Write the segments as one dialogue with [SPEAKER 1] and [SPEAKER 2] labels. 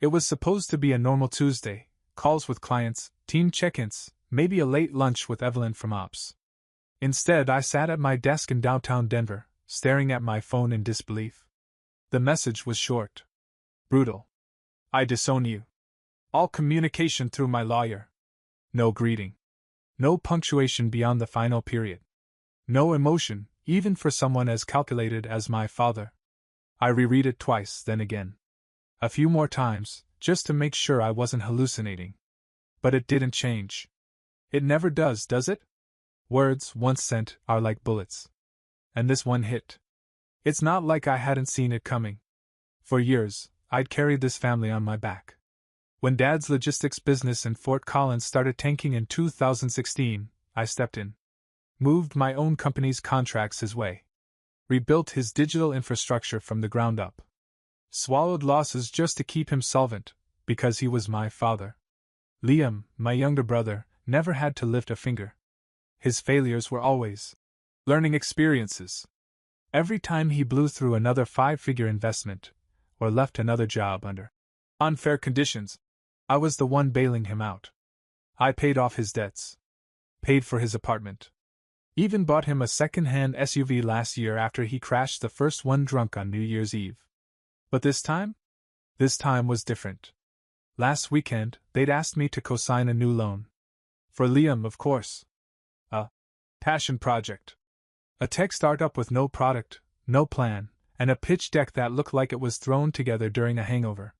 [SPEAKER 1] It was supposed to be a normal Tuesday, calls with clients, team check-ins, maybe a late lunch with Evelyn from Ops. Instead, I sat at my desk in downtown Denver, staring at my phone in disbelief. The message was short. Brutal. I disown you. All communication through my lawyer. No greeting. No punctuation beyond the final period. No emotion, even for someone as calculated as my father. I reread it twice, then again. A few more times, just to make sure I wasn't hallucinating. But it didn't change. It never does it? Words, once sent, are like bullets. And this one hit. It's not like I hadn't seen it coming. For years, I'd carried this family on my back. When Dad's logistics business in Fort Collins started tanking in 2016, I stepped in. Moved my own company's contracts his way. Rebuilt his digital infrastructure from the ground up. Swallowed losses just to keep him solvent, because he was my father. Liam, my younger brother, never had to lift a finger. His failures were always learning experiences. Every time he blew through another 5-figure investment, or left another job under unfair conditions, I was the one bailing him out. I paid off his debts. Paid for his apartment. Even bought him a second-hand SUV last year after he crashed the first one drunk on New Year's Eve. But this time? This time was different. Last weekend, they'd asked me to co-sign a new loan. For Liam, of course. A passion project. A tech startup with no product, no plan, and a pitch deck that looked like it was thrown together during a hangover.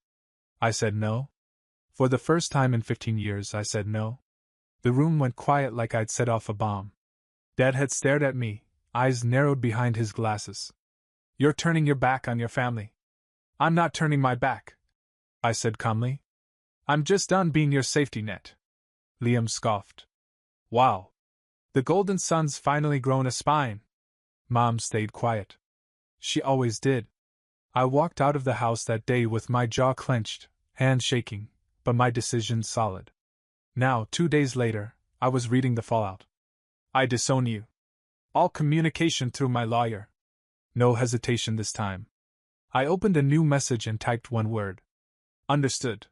[SPEAKER 1] I said no. For the first time in 15 years, I said no. The room went quiet like I'd set off a bomb. Dad had stared at me, eyes narrowed behind his glasses. You're turning your back on your family. I'm not turning my back, I said calmly. I'm just done being your safety net. Liam scoffed. Wow. The golden sun's finally grown a spine. Mom stayed quiet. She always did. I walked out of the house that day with my jaw clenched, hands shaking, but my decision solid. Now, 2 days later, I was reading the fallout. I disown you. All communication through my lawyer. No hesitation this time. I opened a new message and typed one word. Understood.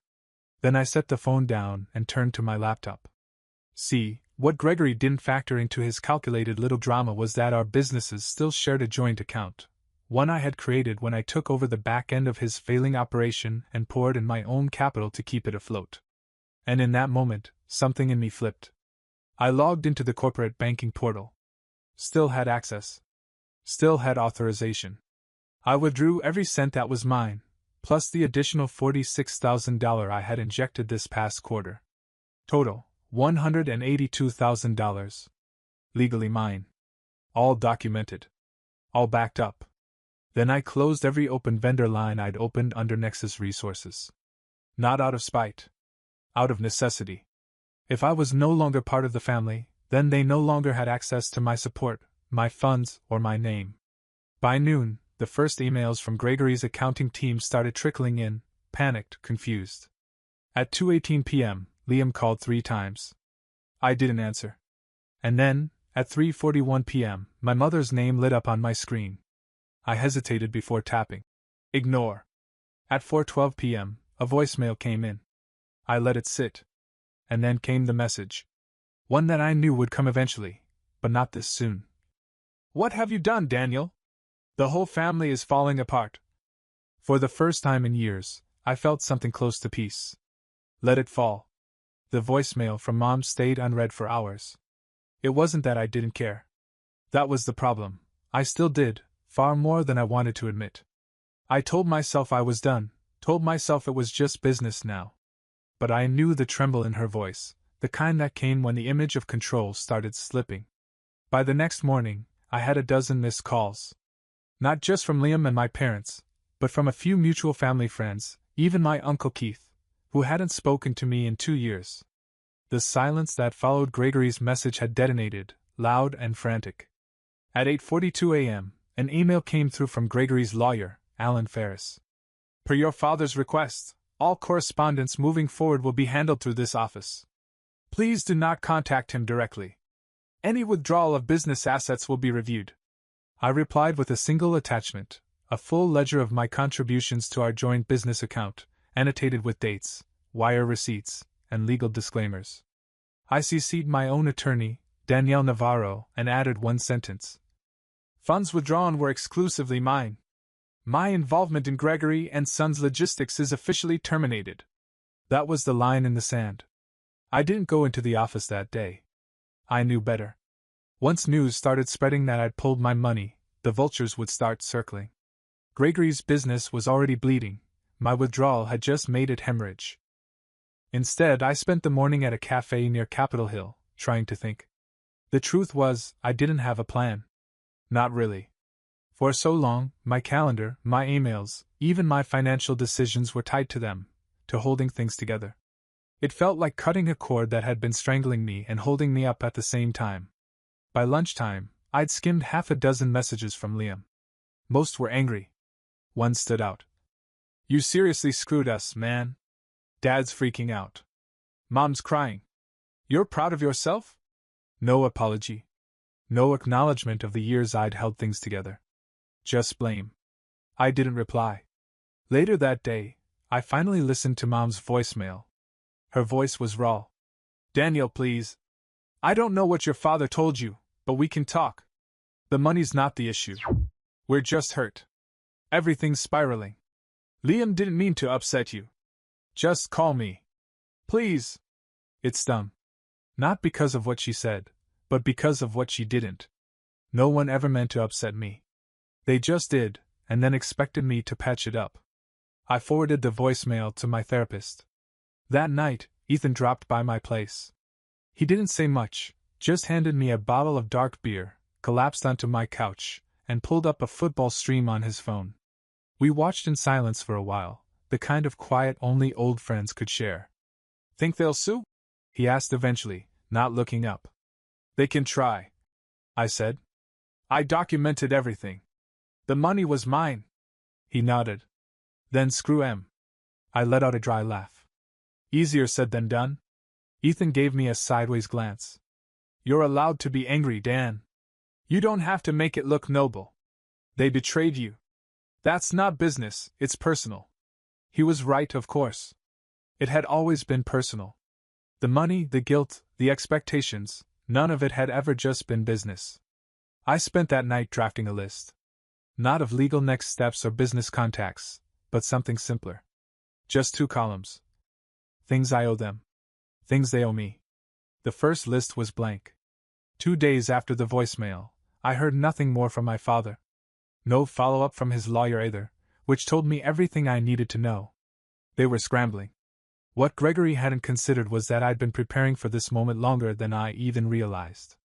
[SPEAKER 1] Then I set the phone down and turned to my laptop. See, what Gregory didn't factor into his calculated little drama was that our businesses still shared a joint account, one I had created when I took over the back end of his failing operation and poured in my own capital to keep it afloat. And in that moment, something in me flipped. I logged into the corporate banking portal. Still had access. Still had authorization. I withdrew every cent that was mine, plus the additional $46,000 I had injected this past quarter. Total, $182,000. Legally mine. All documented. All backed up. Then I closed every open vendor line I'd opened under Nexus Resources. Not out of spite. Out of necessity. If I was no longer part of the family, then they no longer had access to my support, my funds, or my name. By noon, the first emails from Gregory's accounting team started trickling in, panicked, confused. At 2:18 p.m., Liam called 3 times. I didn't answer. And then, at 3:41 p.m., my mother's name lit up on my screen. I hesitated before tapping. Ignore. At 4:12 p.m., a voicemail came in. I let it sit. And then came the message. One that I knew would come eventually, but not this soon. What have you done, Daniel? The whole family is falling apart. For the first time in years, I felt something close to peace. Let it fall. The voicemail from Mom stayed unread for hours. It wasn't that I didn't care. That was the problem. I still did, far more than I wanted to admit. I told myself I was done, told myself it was just business now. But I knew the tremble in her voice, the kind that came when the image of control started slipping. By the next morning, I had a dozen missed calls. Not just from Liam and my parents, but from a few mutual family friends, even my Uncle Keith, who hadn't spoken to me in 2 years. The silence that followed Gregory's message had detonated, loud and frantic. At 8:42 a.m., an email came through from Gregory's lawyer, Alan Ferris. Per your father's request, all correspondence moving forward will be handled through this office. Please do not contact him directly. Any withdrawal of business assets will be reviewed. I replied with a single attachment, a full ledger of my contributions to our joint business account, annotated with dates, wire receipts, and legal disclaimers. I CC'd my own attorney, Danielle Navarro, and added one sentence. Funds withdrawn were exclusively mine. My involvement in Gregory and Sons Logistics is officially terminated. That was the line in the sand. I didn't go into the office that day. I knew better. Once news started spreading that I'd pulled my money, the vultures would start circling. Gregory's business was already bleeding. My withdrawal had just made it hemorrhage. Instead, I spent the morning at a cafe near Capitol Hill, trying to think. The truth was, I didn't have a plan. Not really. For so long, my calendar, my emails, even my financial decisions were tied to them, to holding things together. It felt like cutting a cord that had been strangling me and holding me up at the same time. By lunchtime, I'd skimmed half a dozen messages from Liam. Most were angry. One stood out. You seriously screwed us, man. Dad's freaking out. Mom's crying. You're proud of yourself? No apology. No acknowledgement of the years I'd held things together. Just blame. I didn't reply. Later that day, I finally listened to Mom's voicemail. Her voice was raw. Daniel, please. I don't know what your father told you, but we can talk. The money's not the issue. We're just hurt. Everything's spiraling. Liam didn't mean to upset you. Just call me. Please. It stung. Not because of what she said, but because of what she didn't. No one ever meant to upset me. They just did, and then expected me to patch it up. I forwarded the voicemail to my therapist. That night, Ethan dropped by my place. He didn't say much, just handed me a bottle of dark beer, collapsed onto my couch, and pulled up a football stream on his phone. We watched in silence for a while, the kind of quiet only old friends could share. Think they'll sue? He asked eventually, not looking up. They can try, I said. I documented everything. The money was mine. He nodded. Then screw 'em. I let out a dry laugh. Easier said than done. Ethan gave me a sideways glance. You're allowed to be angry, Dan. You don't have to make it look noble. They betrayed you. That's not business, it's personal. He was right, of course. It had always been personal. The money, the guilt, the expectations, none of it had ever just been business. I spent that night drafting a list. Not of legal next steps or business contacts, but something simpler. Just 2 columns. Things I owe them. Things they owe me. The first list was blank. 2 days after the voicemail, I heard nothing more from my father. No follow-up from his lawyer either, which told me everything I needed to know. They were scrambling. What Gregory hadn't considered was that I'd been preparing for this moment longer than I even realized.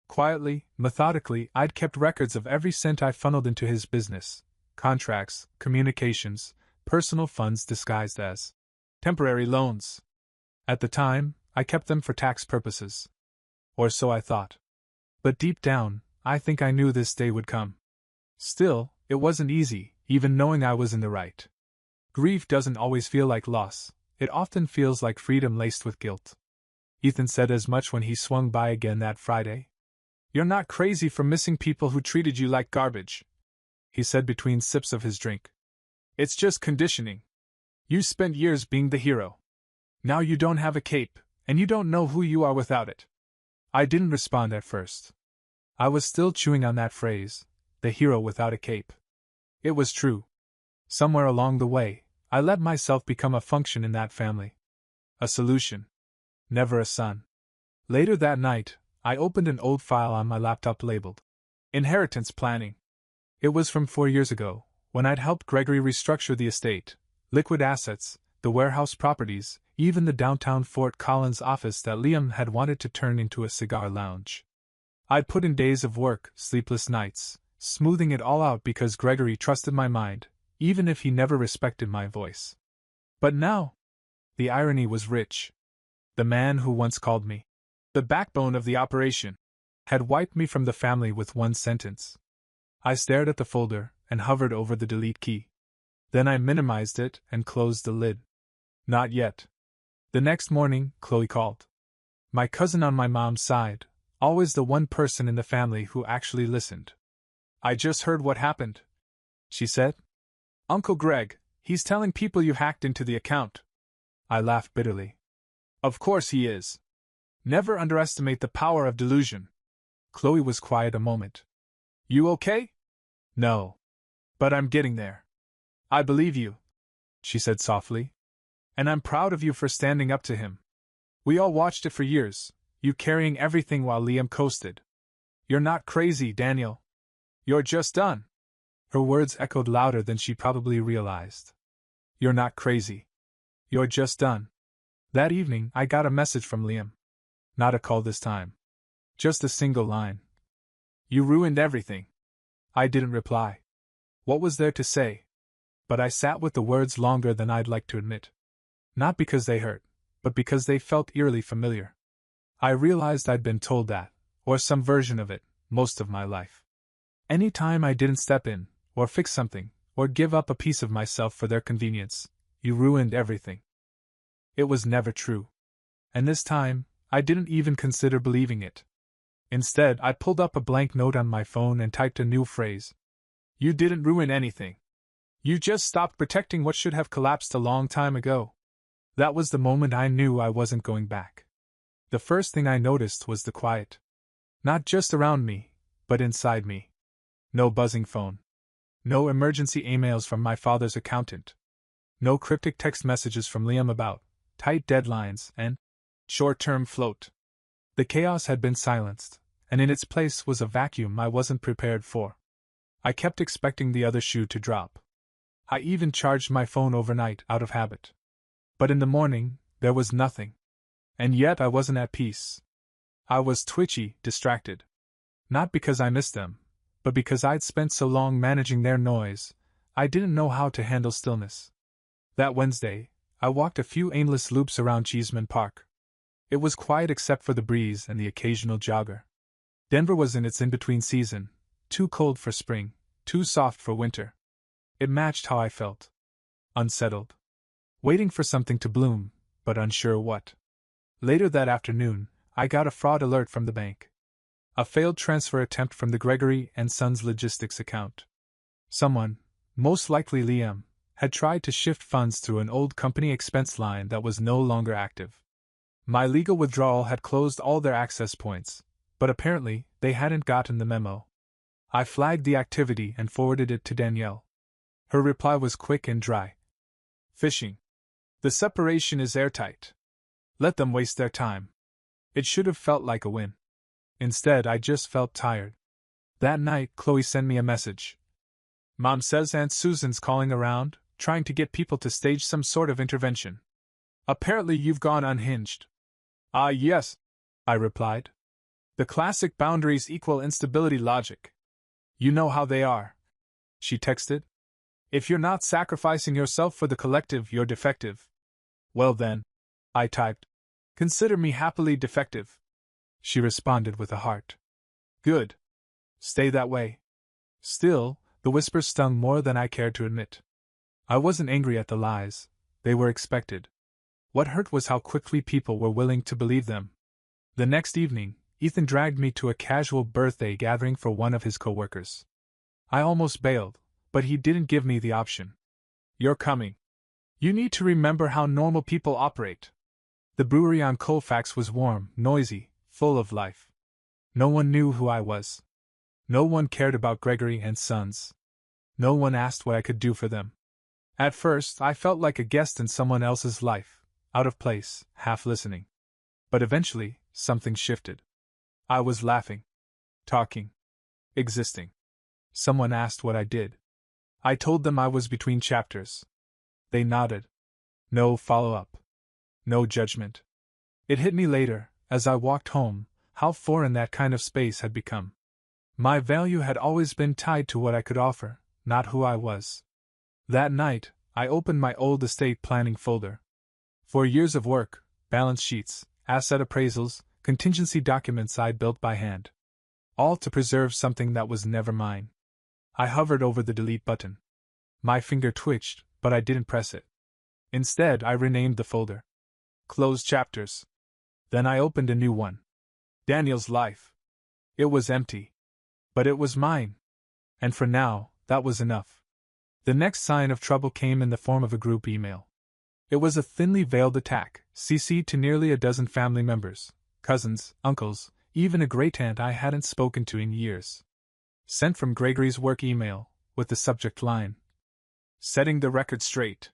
[SPEAKER 1] Quietly, methodically, I'd kept records of every cent I funneled into his business, contracts, communications, personal funds disguised as temporary loans. At the time, I kept them for tax purposes. Or so I thought. But deep down, I think I knew this day would come. Still, it wasn't easy, even knowing I was in the right. Grief doesn't always feel like loss, it often feels like freedom laced with guilt. Ethan said as much when he swung by again that Friday. You're not crazy for missing people who treated you like garbage, he said between sips of his drink. It's just conditioning. You spent years being the hero. Now you don't have a cape, and you don't know who you are without it. I didn't respond at first. I was still chewing on that phrase, the hero without a cape. It was true. Somewhere along the way, I let myself become a function in that family. A solution. Never a son. Later that night, I opened an old file on my laptop labeled Inheritance Planning. It was from 4 years ago, when I'd helped Gregory restructure the estate, liquid assets, the warehouse properties, even the downtown Fort Collins office that Liam had wanted to turn into a cigar lounge. I'd put in days of work, sleepless nights, smoothing it all out because Gregory trusted my mind, even if he never respected my voice. But now, the irony was rich. The man who once called me the backbone of the operation had wiped me from the family with one sentence. I stared at the folder and hovered over the delete key. Then I minimized it and closed the lid. Not yet. The next morning, Chloe called. My cousin on my mom's side, always the one person in the family who actually listened. I just heard what happened, she said. Uncle Greg, He's telling people you hacked into the account. I laughed bitterly. Of course he is. Never underestimate the power of delusion. Chloe was quiet a moment. You okay? No. But I'm getting there. I believe you, she said softly. And I'm proud of you for standing up to him. We all watched it for years, you carrying everything while Liam coasted. You're not crazy, Daniel. You're just done. Her words echoed louder than she probably realized. You're not crazy. You're just done. That evening, I got a message from Liam. Not a call this time. Just a single line. You ruined everything. I didn't reply. What was there to say? But I sat with the words longer than I'd like to admit. Not because they hurt, but because they felt eerily familiar. I realized I'd been told that, or some version of it, most of my life. Any time I didn't step in, or fix something, or give up a piece of myself for their convenience, you ruined everything. It was never true. And this time, I didn't even consider believing it. Instead, I pulled up a blank note on my phone and typed a new phrase. You didn't ruin anything. You just stopped protecting what should have collapsed a long time ago. That was the moment I knew I wasn't going back. The first thing I noticed was the quiet. Not just around me, but inside me. No buzzing phone. No emergency emails from my father's accountant. No cryptic text messages from Liam about tight deadlines and short-term float. The chaos had been silenced, and in its place was a vacuum I wasn't prepared for. I kept expecting the other shoe to drop. I even charged my phone overnight out of habit. But in the morning, there was nothing. And yet I wasn't at peace. I was twitchy, distracted. Not because I missed them, but because I'd spent so long managing their noise, I didn't know how to handle stillness. That Wednesday, I walked a few aimless loops around Cheeseman Park. It was quiet except for the breeze and the occasional jogger. Denver was in its in-between season, too cold for spring, too soft for winter. It matched how I felt. Unsettled. Waiting for something to bloom, but unsure what. Later that afternoon, I got a fraud alert from the bank. A failed transfer attempt from the Gregory and Sons logistics account. Someone, most likely Liam, had tried to shift funds through an old company expense line that was no longer active. My legal withdrawal had closed all their access points, but apparently they hadn't gotten the memo. I flagged the activity and forwarded it to Danielle. Her reply was quick and dry. Phishing. The separation is airtight. Let them waste their time. It should have felt like a win. Instead, I just felt tired. That night, Chloe sent me a message. Mom says Aunt Susan's calling around, trying to get people to stage some sort of intervention. Apparently you've gone unhinged. Ah, yes, I replied. The classic boundaries equal instability logic. You know how they are. She texted. If you're not sacrificing yourself for the collective, you're defective. Well then, I typed. Consider me happily defective. She responded with a heart. Good. Stay that way. Still, the whispers stung more than I cared to admit. I wasn't angry at the lies. They were expected. What hurt was how quickly people were willing to believe them. The next evening, Ethan dragged me to a casual birthday gathering for one of his coworkers. I almost bailed, but he didn't give me the option. You're coming. You need to remember how normal people operate. The brewery on Colfax was warm, noisy, full of life. No one knew who I was. No one cared about Gregory and Sons. No one asked what I could do for them. At first, I felt like a guest in someone else's life, out of place, half listening. But eventually, something shifted. I was laughing, talking, existing. Someone asked what I did. I told them I was between chapters. They nodded. No follow-up. No judgment. It hit me later, as I walked home, how foreign that kind of space had become. My value had always been tied to what I could offer, not who I was. That night, I opened my old estate planning folder. 4 years of work, balance sheets, asset appraisals, contingency documents I'd built by hand. All to preserve something that was never mine. I hovered over the delete button. My finger twitched, but I didn't press it. Instead, I renamed the folder. Closed chapters. Then I opened a new one. Daniel's life. It was empty. But it was mine. And for now, that was enough. The next sign of trouble came in the form of a group email. It was a thinly veiled attack, CC'd to nearly a dozen family members, cousins, uncles, even a great-aunt I hadn't spoken to in years. Sent from Gregory's work email, with the subject line, "Setting the record straight."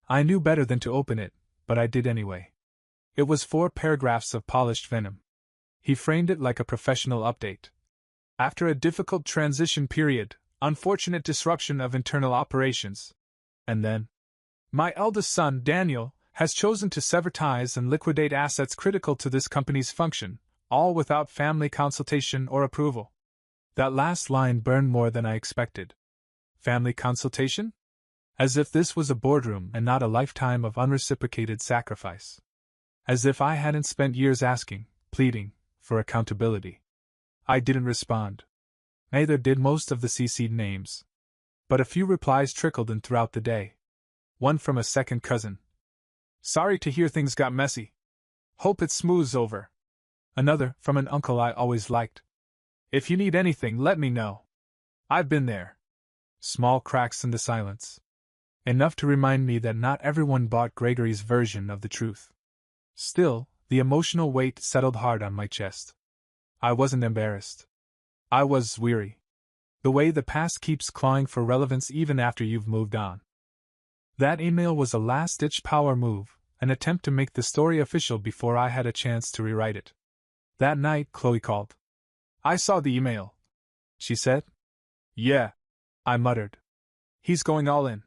[SPEAKER 1] I knew better than to open it, but I did anyway. It was 4 paragraphs of polished venom. He framed it like a professional update. After a difficult transition period, unfortunate disruption of internal operations. And then, my eldest son, Daniel, has chosen to sever ties and liquidate assets critical to this company's function, all without family consultation or approval. That last line burned more than I expected. Family consultation? As if this was a boardroom and not a lifetime of unreciprocated sacrifice. As if I hadn't spent years asking, pleading, for accountability. I didn't respond. Neither did most of the CC'd names. But a few replies trickled in throughout the day. One from a second cousin. "Sorry to hear things got messy. Hope it smooths over." Another, from an uncle I always liked. "If you need anything, let me know. I've been there." Small cracks in the silence. Enough to remind me that not everyone bought Gregory's version of the truth. Still, the emotional weight settled hard on my chest. I wasn't embarrassed. I was weary. The way the past keeps clawing for relevance even after you've moved on. That email was a last-ditch power move, an attempt to make the story official before I had a chance to rewrite it. That night, Chloe called. "I saw the email," she said. "Yeah," I muttered. "He's going all in.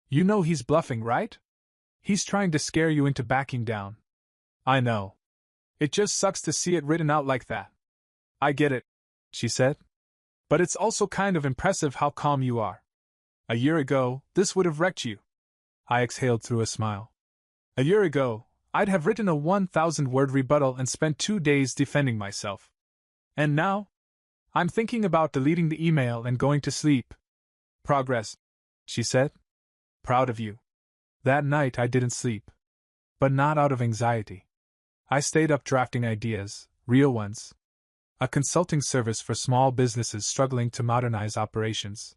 [SPEAKER 1] You know he's bluffing, right? He's trying to scare you into backing down." "I know. It just sucks to see it written out like that." "I get it," she said. "But it's also kind of impressive how calm you are. A year ago, this would have wrecked you." I exhaled through a smile. "A year ago, I'd have written a 1,000-word rebuttal and spent 2 days defending myself. And now? I'm thinking about deleting the email and going to sleep." "Progress," she said. "Proud of you." That night I didn't sleep. But not out of anxiety. I stayed up drafting ideas, real ones. A consulting service for small businesses struggling to modernize operations.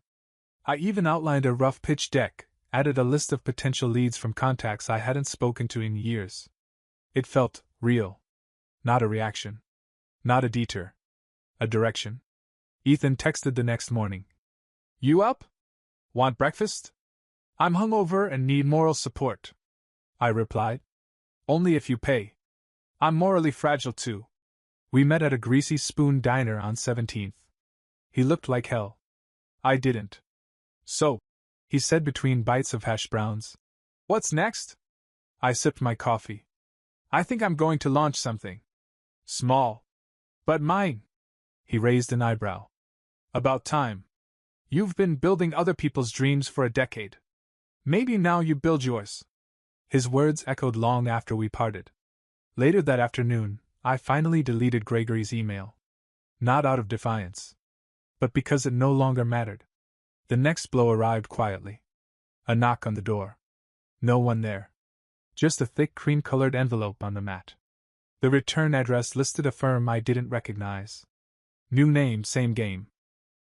[SPEAKER 1] I even outlined a rough pitch deck, added a list of potential leads from contacts I hadn't spoken to in years. It felt real. Not a reaction. Not a detour. A direction. Ethan texted the next morning. "You up? Want breakfast?" "I'm hungover and need moral support," I replied. "Only if you pay. I'm morally fragile too." We met at a Greasy Spoon diner on 17th. He looked like hell. I didn't. "So," he said between bites of hash browns, "what's next?" I sipped my coffee. "I think I'm going to launch something. Small. But mine." He raised an eyebrow. "About time. You've been building other people's dreams for a decade. Maybe now you build yours." His words echoed long after we parted. Later that afternoon, I finally deleted Gregory's email. Not out of defiance, but because it no longer mattered. The next blow arrived quietly. A knock on the door. No one there. Just a thick cream-colored envelope on the mat. The return address listed a firm I didn't recognize. New name, same game.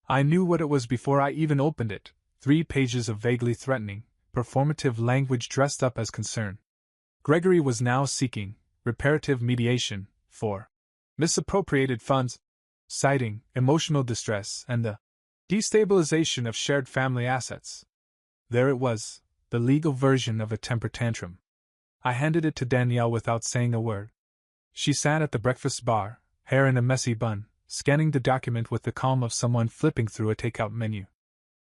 [SPEAKER 1] I knew what it was before I even opened it. 3 pages of vaguely threatening, performative language dressed up as concern. Gregory was now seeking reparative mediation for misappropriated funds, citing emotional distress and the destabilization of shared family assets. There it was, the legal version of a temper tantrum. I handed it to Danielle without saying a word. She sat at the breakfast bar, hair in a messy bun, scanning the document with the calm of someone flipping through a takeout menu.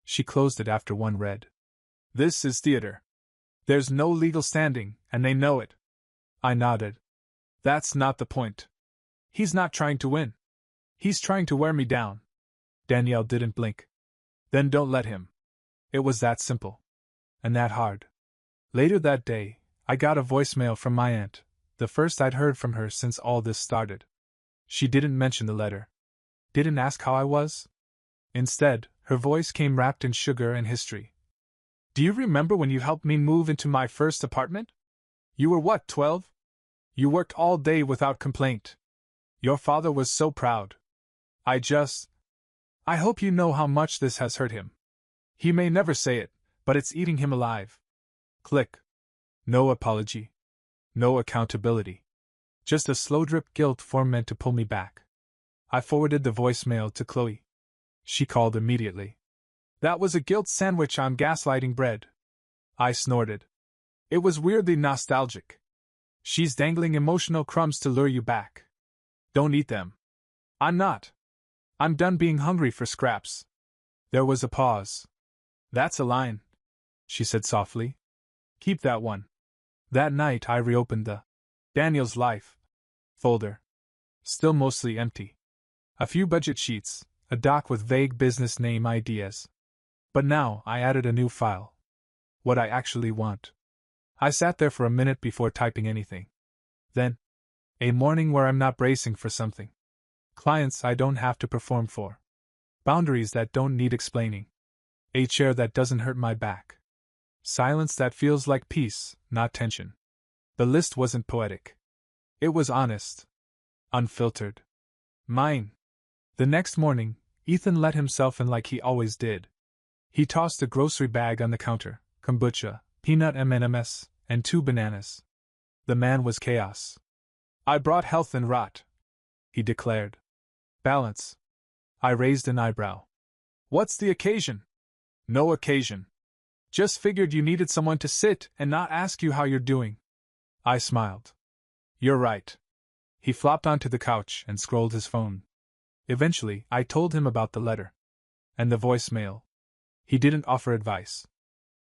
[SPEAKER 1] She closed it after one read. "This is theater. There's no legal standing, and they know it." I nodded. "That's not the point. He's not trying to win. He's trying to wear me down." Danielle didn't blink. "Then don't let him." It was that simple. And that hard. Later that day, I got a voicemail from my aunt, the first I'd heard from her since all this started. She didn't mention the letter. Didn't ask how I was. Instead, her voice came wrapped in sugar and history. "Do you remember when you helped me move into my first apartment? You were what, 12? You worked all day without complaint. Your father was so proud. I hope you know how much this has hurt him. He may never say it, but it's eating him alive. Click. No apology. No accountability. Just a slow drip guilt form meant to pull me back. I forwarded the voicemail to Chloe. She called immediately. That was a guilt sandwich on gaslighting bread. I snorted. It was weirdly nostalgic. She's dangling emotional crumbs to lure you back. Don't eat them. I'm not. I'm done being hungry for scraps. There was a pause. That's a line, she said softly. Keep that one. That night I reopened the Daniel's Life folder. Still mostly empty. A few budget sheets, a doc with vague business name ideas. But now I added a new file. What I actually want. I sat there for a minute before typing anything. Then, a morning where I'm not bracing for something. Clients I don't have to perform for. Boundaries that don't need explaining. A chair that doesn't hurt my back. Silence that feels like peace, not tension. The list wasn't poetic. It was honest. Unfiltered. Mine. The next morning, Ethan let himself in like he always did. He tossed a grocery bag on the counter, kombucha, peanut M&Ms, and 2 bananas. The man was chaos. I brought health and rot, he declared. Balance. I raised an eyebrow. What's the occasion? No occasion. Just figured you needed someone to sit and not ask you how you're doing. I smiled. You're right. He flopped onto the couch and scrolled his phone. Eventually, I told him about the letter. And the voicemail. He didn't offer advice.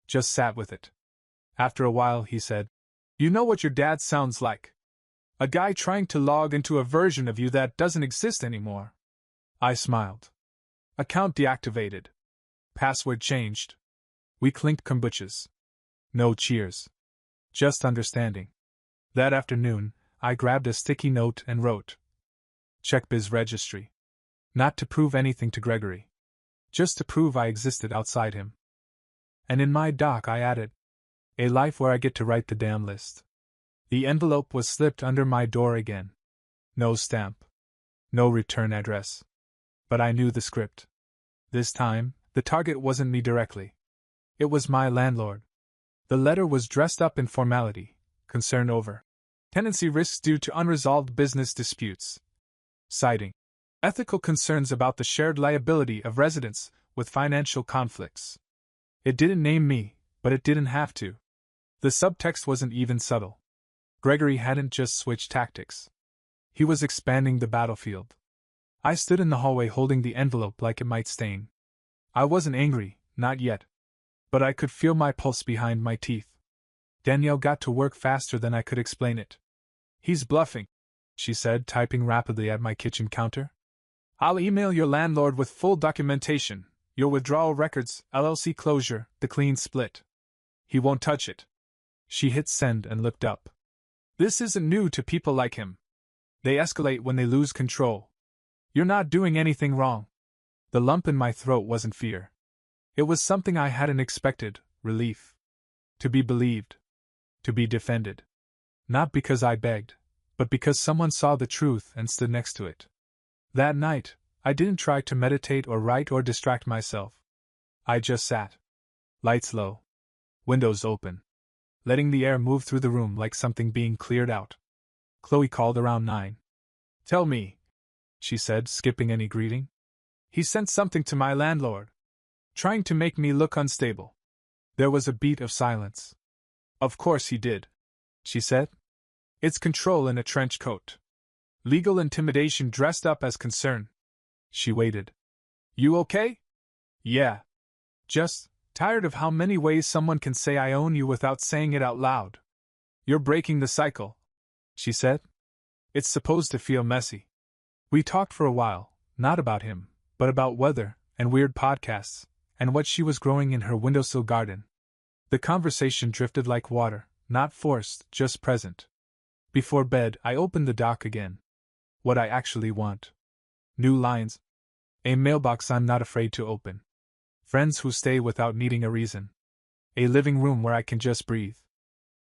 [SPEAKER 1] Just sat with it. After a while, he said, You know what your dad sounds like? A guy trying to log into a version of you that doesn't exist anymore. I smiled. Account deactivated. Password changed. We clinked kombuchas. No cheers. Just understanding. That afternoon, I grabbed a sticky note and wrote, Check biz registry. Not to prove anything to Gregory. Just to prove I existed outside him. And in my doc I added, A life where I get to write the damn list. The envelope was slipped under my door again. No stamp. No return address. But I knew the script. This time, the target wasn't me directly. It was my landlord. The letter was dressed up in formality, concern over tenancy risks due to unresolved business disputes. Citing ethical concerns about the shared liability of residents with financial conflicts. It didn't name me, but it didn't have to. The subtext wasn't even subtle. Gregory hadn't just switched tactics. He was expanding the battlefield. I stood in the hallway holding the envelope like it might stain. I wasn't angry, not yet. But I could feel my pulse behind my teeth. Danielle got to work faster than I could explain it. He's bluffing, she said, typing rapidly at my kitchen counter. I'll email your landlord with full documentation, your withdrawal records, LLC closure, the clean split. He won't touch it. She hit send and looked up. This isn't new to people like him. They escalate when they lose control. You're not doing anything wrong. The lump in my throat wasn't fear. It was something I hadn't expected, relief. To be believed. To be defended. Not because I begged, but because someone saw the truth and stood next to it. That night, I didn't try to meditate or write or distract myself. I just sat. Lights low. Windows open. Letting the air move through the room like something being cleared out. Chloe called around 9. Tell me, she said, skipping any greeting. He sent something to my landlord. Trying to make me look unstable. There was a beat of silence. Of course he did, she said. It's control in a trench coat. Legal intimidation dressed up as concern. She waited. You okay? Yeah. Just tired of how many ways someone can say I own you without saying it out loud. You're breaking the cycle, she said. It's supposed to feel messy. We talked for a while, not about him, but about weather and weird podcasts, and what she was growing in her windowsill garden. The conversation drifted like water, not forced, just present. Before bed, I opened the doc again. What I actually want. New lines. A mailbox I'm not afraid to open. Friends who stay without needing a reason. A living room where I can just breathe.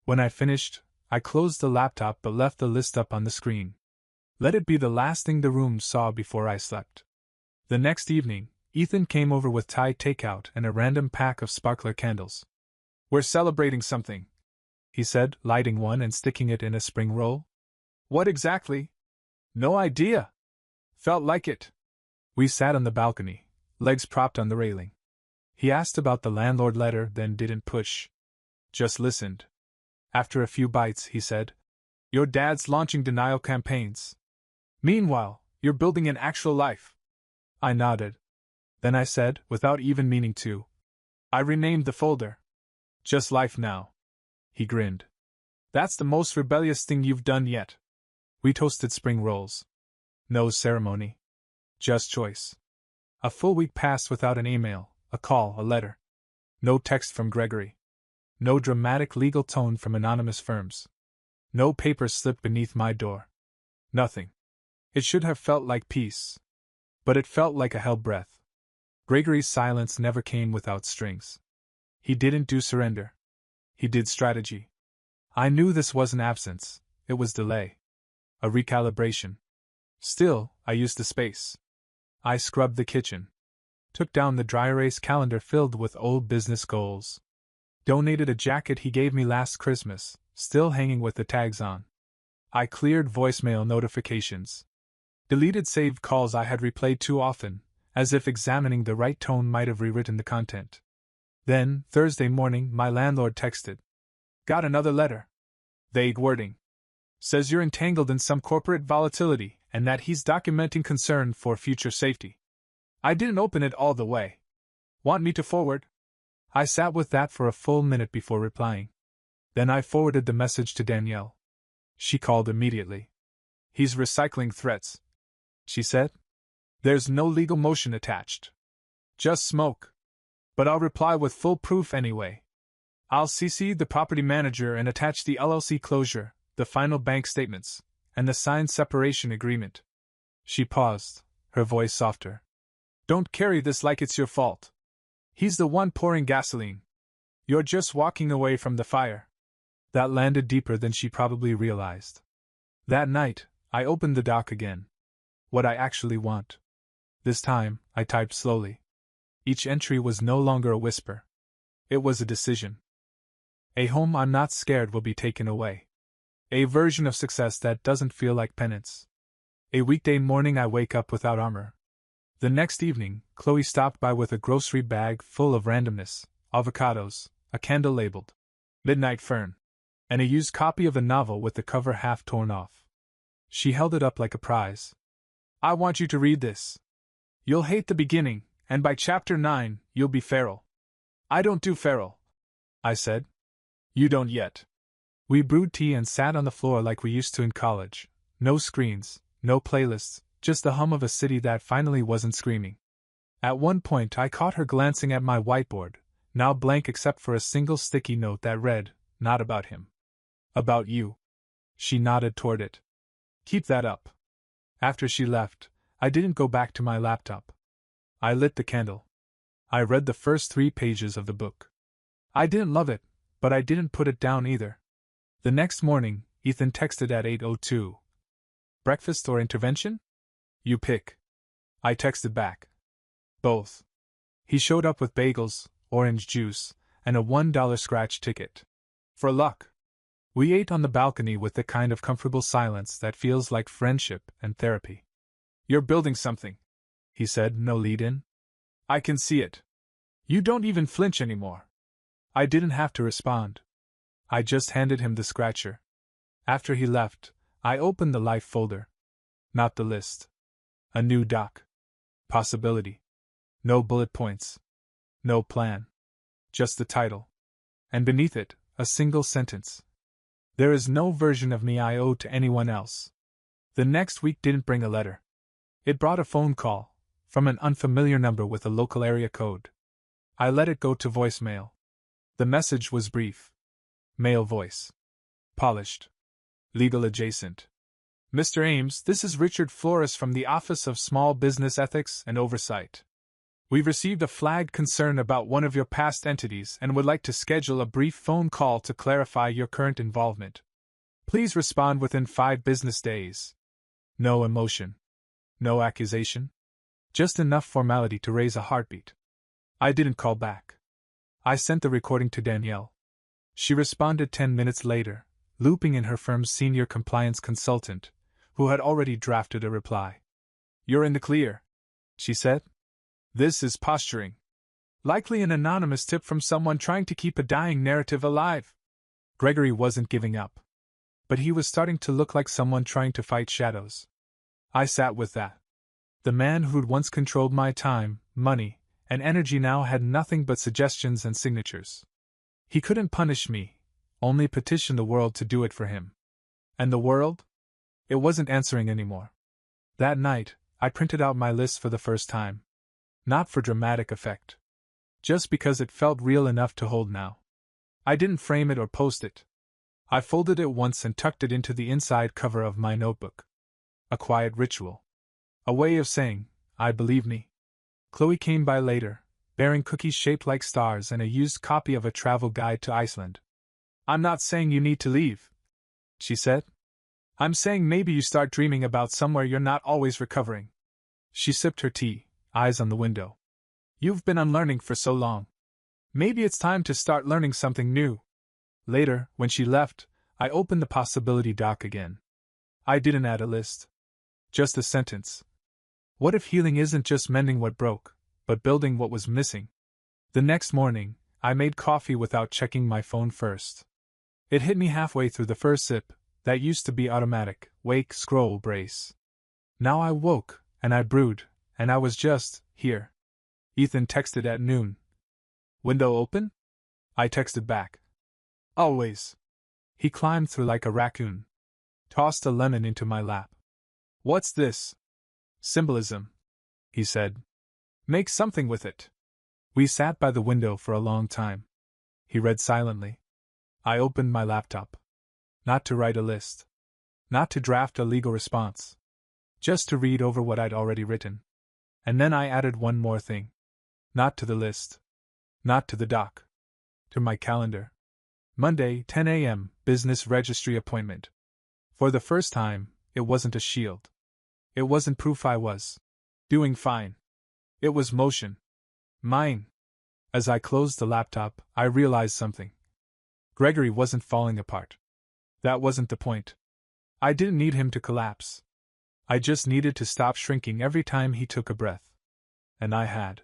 [SPEAKER 1] When I finished, I closed the laptop but left the list up on the screen. Let it be the last thing the room saw before I slept. The next evening, Ethan came over with Thai takeout and a random pack of sparkler candles. "We're celebrating something," he said, lighting one and sticking it in a spring roll. "What exactly?" "No idea. Felt like it." We sat on the balcony, legs propped on the railing. He asked about the landlord letter, then didn't push. Just listened. After a few bites, he said, "Your dad's launching denial campaigns. Meanwhile, you're building an actual life." I nodded. Then I said, without even meaning to, "I renamed the folder. Just life now." He grinned. "That's the most rebellious thing you've done yet." We toasted spring rolls. No ceremony. Just choice. A full week passed without an email, a call, a letter. No text from Gregory. No dramatic legal tone from anonymous firms. No papers slipped beneath my door. Nothing. It should have felt like peace. But it felt like a hell breath. Gregory's silence never came without strings. He didn't do surrender. He did strategy. I knew this wasn't absence, it was delay. A recalibration. Still, I used the space. I scrubbed the kitchen. Took down the dry erase calendar filled with old business goals. Donated a jacket he gave me last Christmas, still hanging with the tags on. I cleared voicemail notifications. Deleted saved calls I had replayed too often, as if examining the right tone might have rewritten the content. Then, Thursday morning, my landlord texted. "Got another letter. Vague wording. Says you're entangled in some corporate volatility and that he's documenting concern for future safety." I didn't open it all the way. "Want me to forward?" I sat with that for a full minute before replying. Then I forwarded the message to Danielle. She called immediately. "He's recycling threats," she said. "There's no legal motion attached. Just smoke. But I'll reply with full proof anyway. I'll CC the property manager and attach the LLC closure, the final bank statements, and the signed separation agreement." She paused, her voice softer. "Don't carry this like it's your fault. He's the one pouring gasoline. You're just walking away from the fire." That landed deeper than she probably realized. That night, I opened the doc again. What I actually want. This time, I typed slowly. Each entry was no longer a whisper. It was a decision. A home I'm not scared will be taken away. A version of success that doesn't feel like penance. A weekday morning I wake up without armor. The next evening, Chloe stopped by with a grocery bag full of randomness, avocados, a candle labeled Midnight Fern, and a used copy of a novel with the cover half torn off. She held it up like a prize. "I want you to read this. You'll hate the beginning, and by chapter 9, you'll be feral." "I don't do feral," I said. "You don't yet." We brewed tea and sat on the floor like we used to in college. No screens, no playlists, just the hum of a city that finally wasn't screaming. At one point I caught her glancing at my whiteboard, now blank except for a single sticky note that read, "Not about him. About you." She nodded toward it. "Keep that up." After she left, I didn't go back to my laptop. I lit the candle. I read the first 3 pages of the book. I didn't love it, but I didn't put it down either. The next morning, Ethan texted at 8:02. "Breakfast or intervention? You pick." I texted back. "Both." He showed up with bagels, orange juice, and a $1 scratch ticket. For luck. We ate on the balcony with the kind of comfortable silence that feels like friendship and therapy. "You're building something," he said, no lead-in. "I can see it. You don't even flinch anymore." I didn't have to respond. I just handed him the scratcher. After he left, I opened the life folder. Not the list. A new doc. Possibility. No bullet points. No plan. Just the title. And beneath it, a single sentence. There is no version of me I owe to anyone else. The next week didn't bring a letter. It brought a phone call, from an unfamiliar number with a local area code. I let it go to voicemail. The message was brief. Male voice. Polished. Legal adjacent. "Mr. Ames, this is Richard Flores from the Office of Small Business Ethics and Oversight. We've received a flagged concern about one of your past entities and would like to schedule a brief phone call to clarify your current involvement. Please respond within 5 business days. No emotion. No accusation. Just enough formality to raise a heartbeat. I didn't call back. I sent the recording to Danielle. She responded 10 minutes later, looping in her firm's senior compliance consultant, who had already drafted a reply. "You're in the clear," she said. "This is posturing. Likely an anonymous tip from someone trying to keep a dying narrative alive." Gregory wasn't giving up. But he was starting to look like someone trying to fight shadows. I sat with that. The man who'd once controlled my time, money, and energy now had nothing but suggestions and signatures. He couldn't punish me, only petition the world to do it for him. And the world? It wasn't answering anymore. That night, I printed out my list for the first time. Not for dramatic effect. Just because it felt real enough to hold now. I didn't frame it or post it. I folded it once and tucked it into the inside cover of my notebook. A quiet ritual. A way of saying, "I believe me." Chloe came by later, bearing cookies shaped like stars and a used copy of a travel guide to Iceland. "I'm not saying you need to leave," she said. "I'm saying maybe you start dreaming about somewhere you're not always recovering." She sipped her tea, eyes on the window. "You've been unlearning for so long. Maybe it's time to start learning something new." Later, when she left, I opened the possibility doc again. I didn't add a list. Just a sentence. What if healing isn't just mending what broke, but building what was missing? The next morning, I made coffee without checking my phone first. It hit me halfway through the first sip. That used to be automatic, wake, scroll, brace. Now I woke, and I brewed, and I was just, here. Ethan texted at noon. "Window open?" I texted back. "Always." He climbed through like a raccoon. Tossed a lemon into my lap. "What's this?" "Symbolism," he said. "Make something with it." We sat by the window for a long time. He read silently. I opened my laptop. Not to write a list. Not to draft a legal response. Just to read over what I'd already written. And then I added one more thing. Not to the list. Not to the doc. To my calendar. Monday, 10 a.m., business registry appointment. For the first time, it wasn't a shield. It wasn't proof I was doing fine. It was motion. Mine. As I closed the laptop, I realized something. Gregory wasn't falling apart. That wasn't the point. I didn't need him to collapse. I just needed to stop shrinking every time he took a breath. And I had.